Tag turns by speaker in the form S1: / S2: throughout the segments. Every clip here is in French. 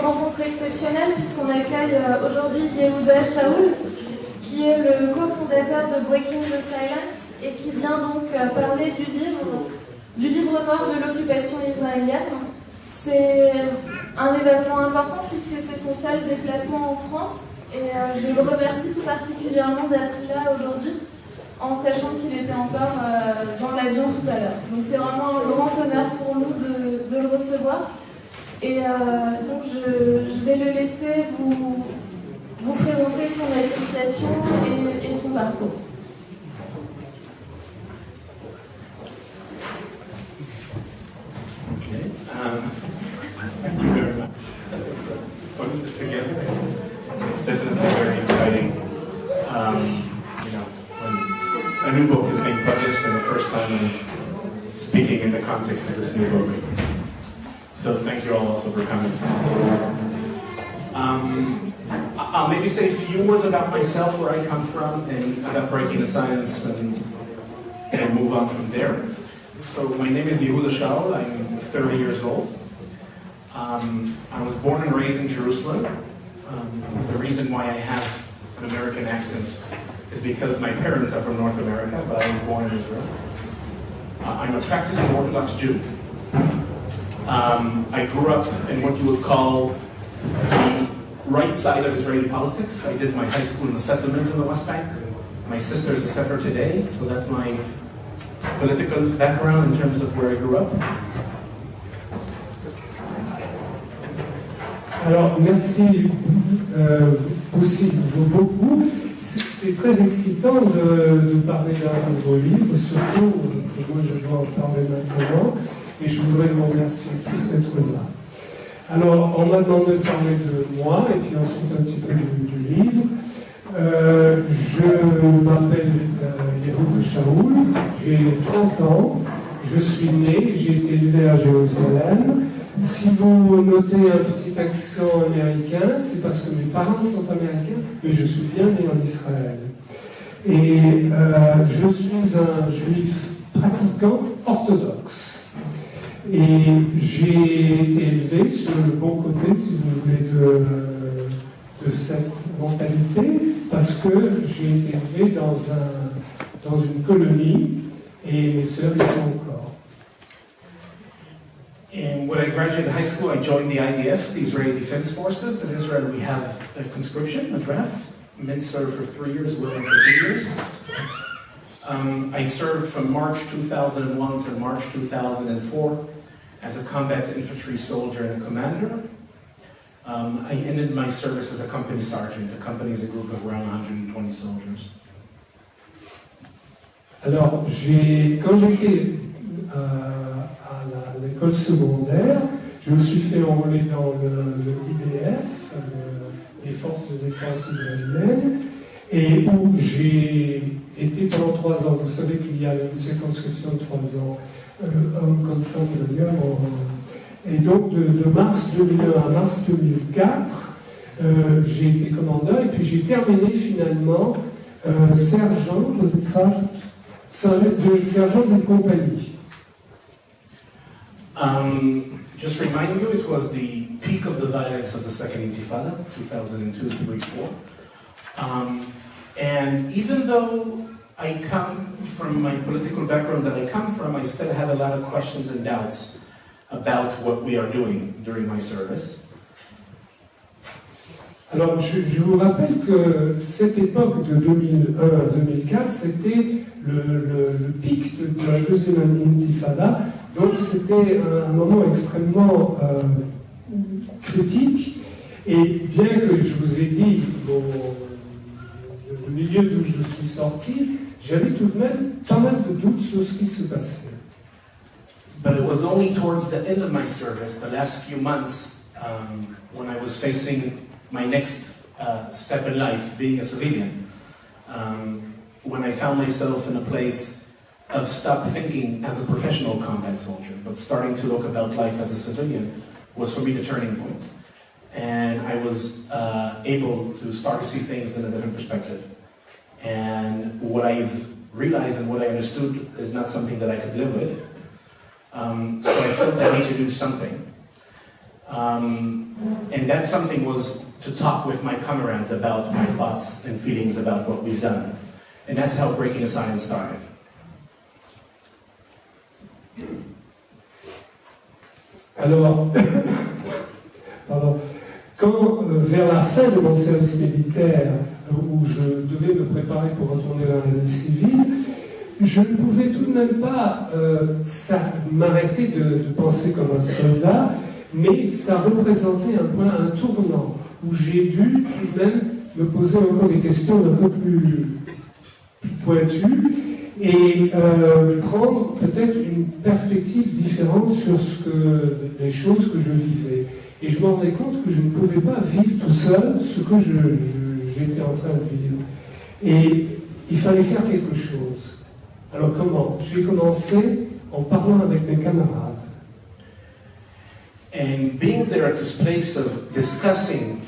S1: rencontre exceptionnelle puisqu'on accueille aujourd'hui Yehuda Shaul, qui est le cofondateur de Breaking the Silence et qui vient donc parler du livre noir de l'occupation israélienne. C'est un événement important puisque c'est son seul déplacement en France et je le remercie tout particulièrement d'être là aujourd'hui en sachant qu'il était encore dans l'avion tout à l'heure. Donc c'est vraiment un grand honneur pour nous de le recevoir. Et donc je vais le laisser vous présenter son association et son parcours.
S2: Thank you very much for putting this together. It's definitely very exciting. When a new book is being published and the first time I'm speaking in the context of this new book. So thank you all also for coming. I'll maybe say a few words about myself, where I come from, and about Breaking the Silence, and move on from there. So my name is Yehuda Shaul. I'm 30 years old. I was born and raised in Jerusalem. The reason why I have an American accent is because my parents are from North America, but I was born in Israel. I'm a practicing Orthodox Jew. I grew up in what you would call the right side of Israeli politics. I did my high school in the settlement in the West Bank. My sister is a settler today, so that's my political background in terms of where I grew up.
S3: Alors, merci aussi beaucoup. C'est très excitant de parler d'un nouveau livre, surtout que moi je dois en parler maintenant, et je voudrais vous remercier tous d'être là. Alors, on m'a demandé de parler de moi, et puis ensuite un petit peu du livre. Je m'appelle Yehuda Shaul, j'ai 30 ans, je suis né, j'ai été élevé à Jérusalem. Si vous notez un petit accent américain, c'est parce que mes parents sont américains, mais je suis bien né en Israël. Et je suis un juif pratiquant orthodoxe. Et j'ai été élevé sur le bon côté, si vous voulez, de cette mentalité, parce que j'ai été élevé dans une colonie, et mes sœurs y sont encore.
S2: And when I graduated high school, I joined the IDF, the Israeli Defense Forces. In Israel, we have a conscription, a draft. Men serve for 3 years, women for 2 years. I served from March 2001 to March 2004 as a combat infantry soldier and a commander. I ended my service as a company sergeant. A company is a group of around 120 soldiers.
S3: Alors, quand j'étais à l'école secondaire, je me suis fait enrôler dans le IDF, les forces de défense israéliennes, et où j'ai été pendant 3 ans. Vous savez qu'il y a une circonscription de 3 ans, hommes comme femmes d'ailleurs. Et donc de mars 2001 à mars 2004, j'ai été commandant, et puis j'ai terminé finalement sergent d'une compagnie.
S2: Just reminding you, it was the peak of the violence of the Second Intifada, 2002, 2003, 2004. And even though I come from my political background that I come from, I still had a lot of questions and doubts about what we are doing during my service.
S3: Alors, je vous rappelle que cette époque de 2001 à 2004, c'était le pic de la deuxième intifada, donc c'était un moment extrêmement critique, et bien que je vous ai dit, le milieu d'où je suis sorti, j'avais tout de même pas mal de doutes sur ce qui se passait.
S2: But it was only towards the end of my service, the last few months, when I was facing my next step in life, being a civilian, when I found myself in a place of stop thinking as a professional combat soldier, but starting to look about life as a civilian, was for me the turning point. And I was able to start to see things in a different perspective. And what I've realized and what I understood is not something that I could live with. So I felt I need to do something. And that something was to talk with my comrades about my thoughts and feelings about what we've done. And that's how Breaking the Silence started.
S3: Alors, pardon, quand vers la fin de mon service militaire, où je devais me préparer pour retourner dans la vie civile, je ne pouvais tout de même pas m'arrêter de penser comme un soldat, mais ça représentait un tournant, où j'ai dû tout de même me poser encore des questions un peu plus pointues, et prendre peut-être une perspective différente sur les choses que je vivais. Et je me rendais compte que je ne pouvais pas vivre tout seul ce que j'étais en train de vivre. Et il fallait faire quelque chose. Alors comment? J'ai commencé en parlant avec mes camarades.
S2: And being there at this place of discussing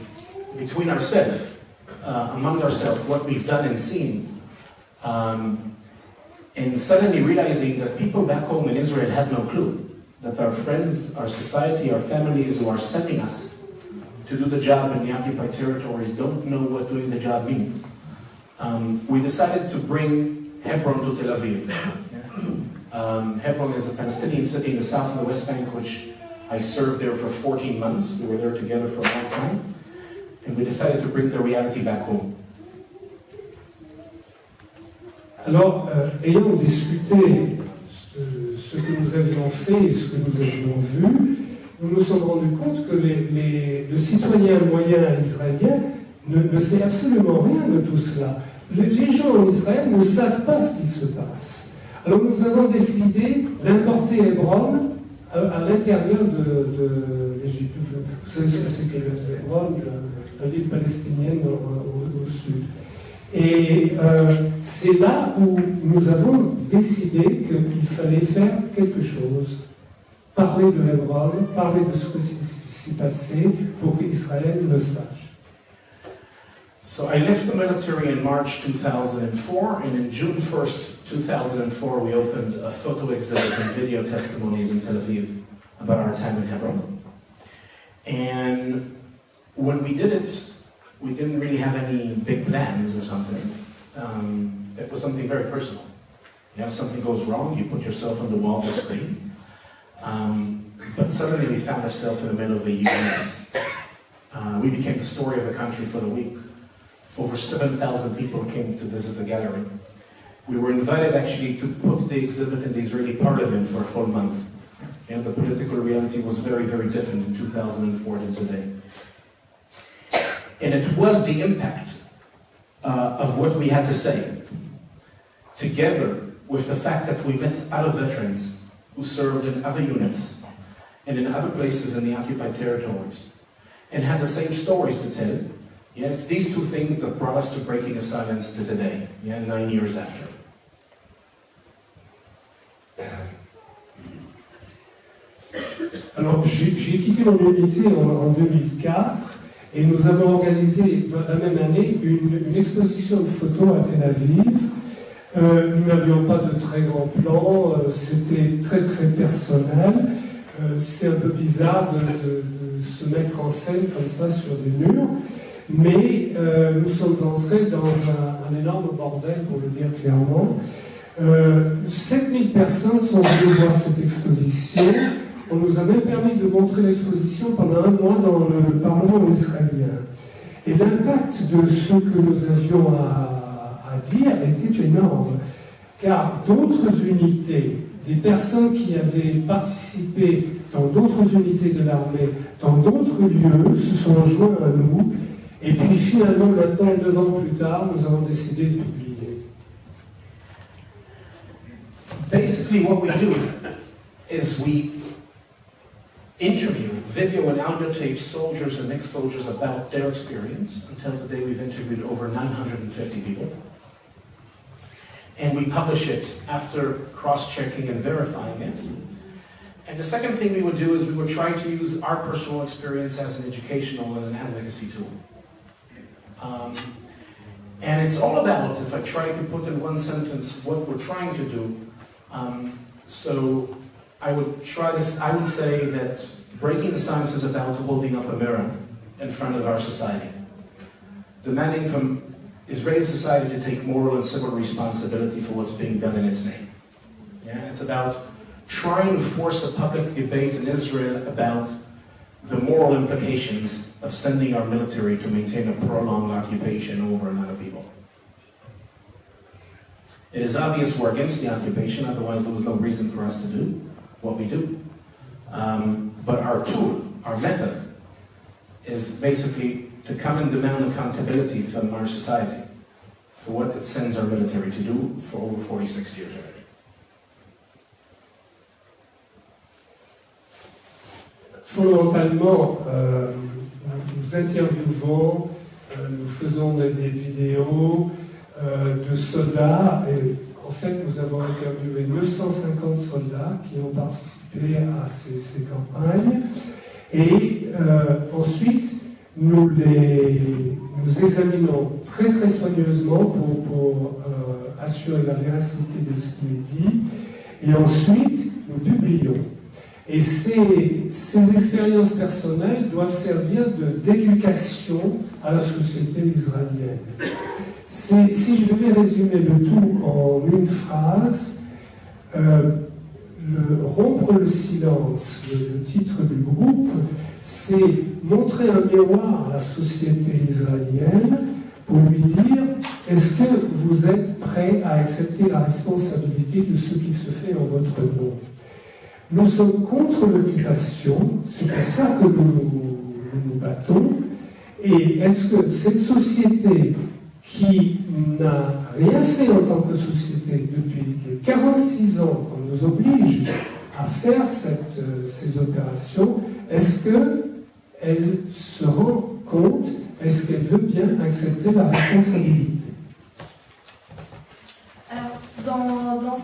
S2: between ourselves, among ourselves, what we've done and seen, and suddenly realizing that people back home in Israel have no clue, that our friends, our society, our families who are sending us to do the job in the occupied territories don't know what doing the job means. We decided to bring Hebron to Tel Aviv. Hebron is a Palestinian city in the south of the West Bank, which I served there for 14 months. We were there together for a long time. And we decided to bring the reality back home.
S3: Alors, ayant discuté ce que nous avions fait et ce que nous avions vu, nous nous sommes rendus compte que le citoyen moyen israélien ne sait absolument rien de tout cela. Les gens en Israël ne savent pas ce qui se passe. Alors nous avons décidé d'importer Hébron à l'intérieur de l'Égypte. Vous savez ce que c'est que Hébron, la ville palestinienne au sud. Et c'est là où nous avons décidé qu'il fallait faire quelque chose. Parler de Hébron, parler de ce qui s'est passé pour qu'Israël le sache.
S2: So I left the military in March 2004, and in June 1st, 2004, we opened a photo exhibit and video testimonies in Tel Aviv about our time in Hebron. And when we did it, we didn't really have any big plans or something. It was something very personal. You know, something goes wrong, you put yourself on the wall to scream. But suddenly we found ourselves in the middle of a huge mess. We became the story of the country for the week. Over 7,000 people came to visit the gallery. We were invited actually to put the exhibit in the Israeli parliament for a full month. And the political reality was very, very different in 2004 than today. And it was the impact of what we had to say, together with the fact that we met other veterans who served in other units and in other places in the occupied territories, and had the same stories to tell. Yeah, it's these two things that brought us to Breaking the Silence to today, 9 years after.
S3: Alors, j'ai quitté mon unité en 2004 et nous avons organisé la même année une exposition de photos à Tel Aviv. Nous n'avions pas de très grands plans, c'était très très personnel. C'est un peu bizarre de se mettre en scène comme ça sur des murs. Mais nous sommes entrés dans un énorme bordel, pour le dire clairement. 7000 personnes sont venues voir cette exposition. On nous a même permis de montrer l'exposition pendant un mois dans le Parlement israélien. Et l'impact de ce que nous avions à dire était énorme. Car d'autres unités, des personnes qui avaient participé dans d'autres unités de l'armée, dans d'autres lieux, se sont joints à nous. Et puis finalement, maintenant, 2 ans plus tard, nous avons décidé de publier.
S2: Basically, what we do is we interview, video and audio tape soldiers and ex-soldiers about their experience. Until today, we've interviewed over 950 people. And we publish it after cross-checking and verifying it. And the second thing we would do is we would try to use our personal experience as an educational and an advocacy tool. And it's all about, if I try to put in one sentence what we're trying to do, so I would say that Breaking the Silence is about holding up a mirror in front of our society, demanding from Israeli society to take moral and civil responsibility for what's being done in its name. Yeah, it's about trying to force a public debate in Israel about the moral implications of sending our military to maintain a prolonged occupation over another people. It is obvious we're against the occupation, otherwise there was no reason for us to do what we do. But our tool, our method, is basically to come and demand accountability from our society for what it sends our military to do for over 46 years already.
S3: Fondamentalement, nous interviewons, nous faisons des vidéos de soldats, et en fait nous avons interviewé 950 soldats qui ont participé à ces campagnes, et ensuite nous examinons très soigneusement pour assurer la véracité de ce qui est dit, et ensuite nous publions. Et ces expériences personnelles doivent servir d'éducation à la société israélienne. Si je devais résumer le tout en une phrase, rompre le silence, le titre du groupe, c'est montrer un miroir à la société israélienne pour lui dire: est-ce que vous êtes prêt à accepter la responsabilité de ce qui se fait en votre nom? Nous sommes contre l'occupation, c'est pour ça que nous battons. Et est-ce que cette société qui n'a rien fait en tant que société depuis les 46 ans qu'on nous oblige à faire ces opérations, est-ce qu'elle se rend compte, est-ce qu'elle veut bien accepter la responsabilité?
S1: Alors, dans